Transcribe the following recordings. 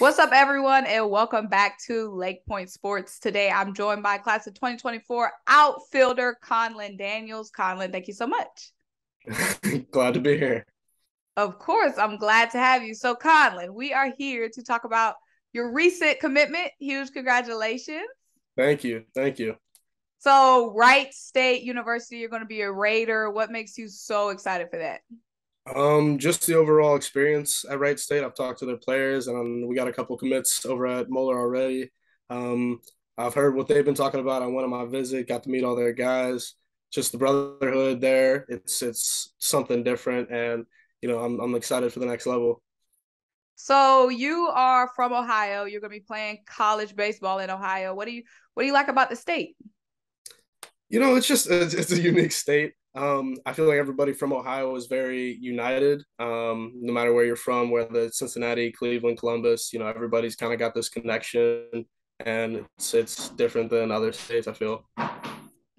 What's up, everyone, and welcome back to LakePoint Sports. Today, I'm joined by class of 2024 outfielder Conlan Daniels. Conlan, thank you so much. Glad to be here. Of course, I'm glad to have you. So, Conlan, we are here to talk about your recent commitment. Huge congratulations. Thank you. Thank you. So, Wright State University, you're going to be a Raider. What makes you so excited for that? Just the overall experience at Wright State. I've talked to their players, and we got a couple commits over at Moeller already. Um, I've heard what they've been talking about on one of my visits. Got to meet all their guys. Just the brotherhood there. It's something different, and I'm excited for the next level. So, you are from Ohio. You're going to be playing college baseball in Ohio. What do you like about the state? It's a unique state. I feel like everybody from Ohio is very united. No matter where you're from, whether it's Cincinnati, Cleveland, Columbus, everybody's kind of got this connection, and it's different than other states, I feel.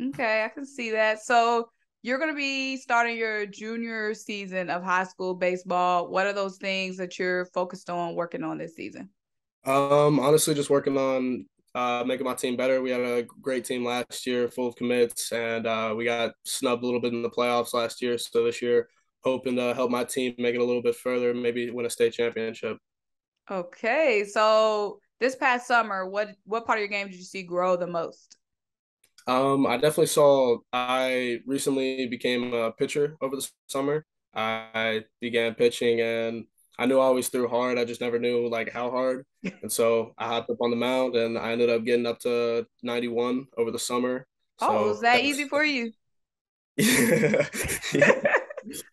Okay, I can see that. So you're going to be starting your junior season of high school baseball. What are those things that you're focused on working on this season? Honestly, just working on making my team better. We had a great team last year, full of commits, and we got snubbed a little bit in the playoffs last year. So this year, hoping to help my team make it a little bit further, maybe win a state championship. Okay, so this past summer, what part of your game did you see grow the most? I definitely saw. I recently became a pitcher over the summer. I began pitching, and I knew I always threw hard. I just never knew like how hard. And so I hopped up on the mound, and I ended up getting up to 91 over the summer. Oh, was So that easy that's for you? yeah, yeah.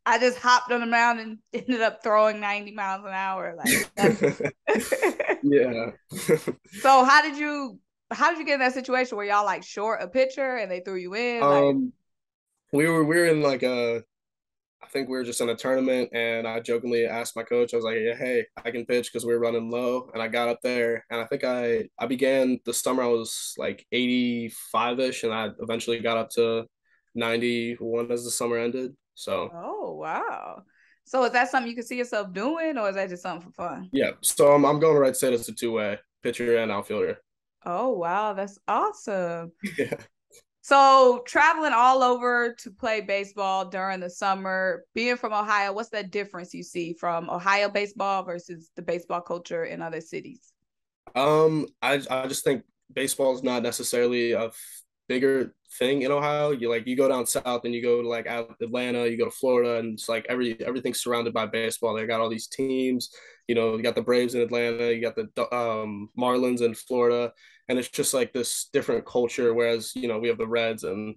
I just hopped on the mound and ended up throwing 90 miles an hour like nothing. Yeah. So how did you get in that situation where y'all like short a pitcher and they threw you in? Like, Um, we were in like a I think we were just in a tournament, and I jokingly asked my coach. I was like, yeah, "Hey, I can pitch because we were running low." And I got up there, and I think I began the summer. I was like 85 ish, and I eventually got up to 91 as the summer ended. So oh wow. So is that something you can see yourself doing, or is that just something for fun? yeah, so I'm going to Wright State as a two-way pitcher and outfielder. Oh wow, that's awesome. Yeah. So traveling all over to play baseball during the summer, being from Ohio, what's that difference you see from Ohio baseball versus the baseball culture in other cities? I just think baseball is not necessarily a bigger thing in Ohio. You go down south and you go to like out Atlanta, you go to Florida, and it's like everything's surrounded by baseball. They got all these teams. You got the Braves in Atlanta, you got the Marlins in Florida, and it's just like this different culture. Whereas we have the Reds and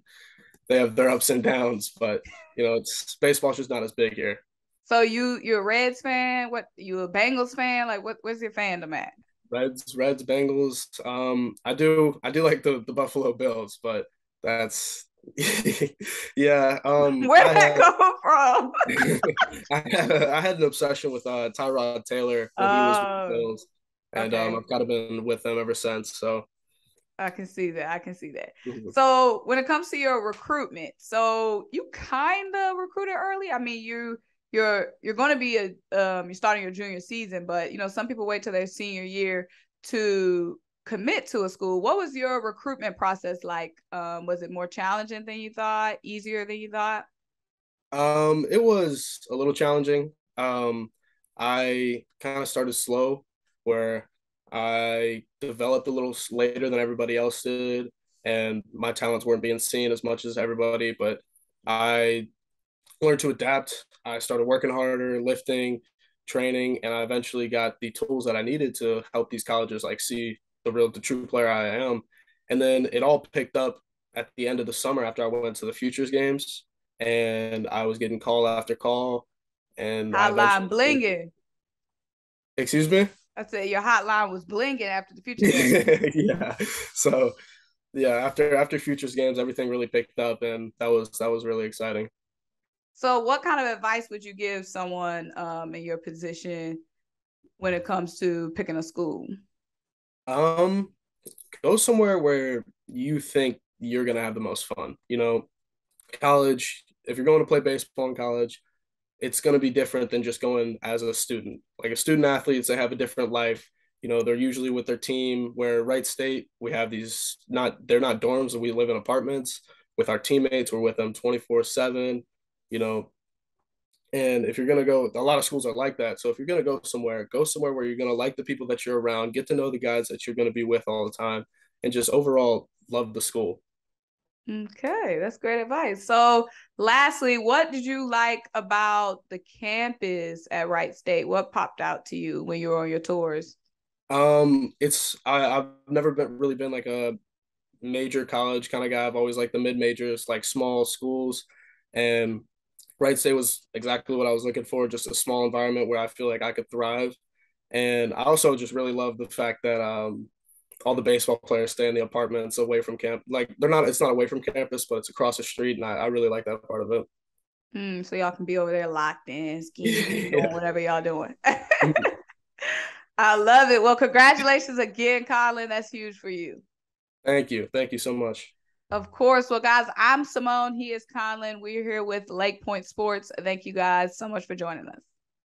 they have their ups and downs, but it's baseball's just not as big here. So you're a Reds fan? What you a Bengals fan? Like where's your fandom at? Reds, Bengals. I do like the Buffalo Bills, but that's yeah. Where'd that come from? I had an obsession with Tyrod Taylor when he was with the Oh, Bills, and okay. I've kind of been with them ever since. So I can see that. I can see that. mhm. So when it comes to your recruitment, so you kind of recruited early. I mean, you're going to be you're starting your junior season, but some people wait till their senior year to commit to a school. What was your recruitment process like? Was it more challenging than you thought? Easier than you thought? It was a little challenging. I kind of started slow, where I developed a little later than everybody else did, and my talents weren't being seen as much as everybody. But I learned to adapt. I started working harder, lifting, training, and I eventually got the tools that I needed to help these colleges like see the true player I am. And then it all picked up at the end of the summer after I went to the futures games, and I was getting call after call, and I Hotline eventually, blinging. excuse me. I said your hotline was blinging after the future game. Yeah. So yeah, after futures games, everything really picked up, and that was really exciting. So, what kind of advice would you give someone in your position when it comes to picking a school? Um, Go somewhere where you think you're gonna have the most fun. College, if you're going to play baseball in college, it's going to be different than just going as a student. Like a student athletes, they have a different life. You know, they're usually with their team. Where Wright State, we have these they're not dorms, we live in apartments with our teammates. We're with them 24/7. You know, and if you're gonna go, a lot of schools are like that. So if you're gonna go somewhere where you're gonna like the people that you're around, get to know the guys that you're gonna be with all the time, and just overall love the school. Okay, that's great advice. So, lastly, what did you like about the campus at Wright State? What popped out to you when you were on your tours? I've never been like a major college kind of guy. I've always liked the mid majors, like small schools, and Wright State was exactly what I was looking for. Just a small environment where I feel like I could thrive. And I also just really love the fact that all the baseball players stay in the apartments away from camp. Like they're not, it's not away from campus, but it's across the street, and I really like that part of it. So y'all can be over there locked in, skiing, doing Yeah. whatever y'all doing. I love it. Well, congratulations again, Colin. That's huge for you. Thank you so much. Of course. Well, guys, I'm Symone. He is Conlan. We're here with LakePoint Sports. Thank you guys so much for joining us.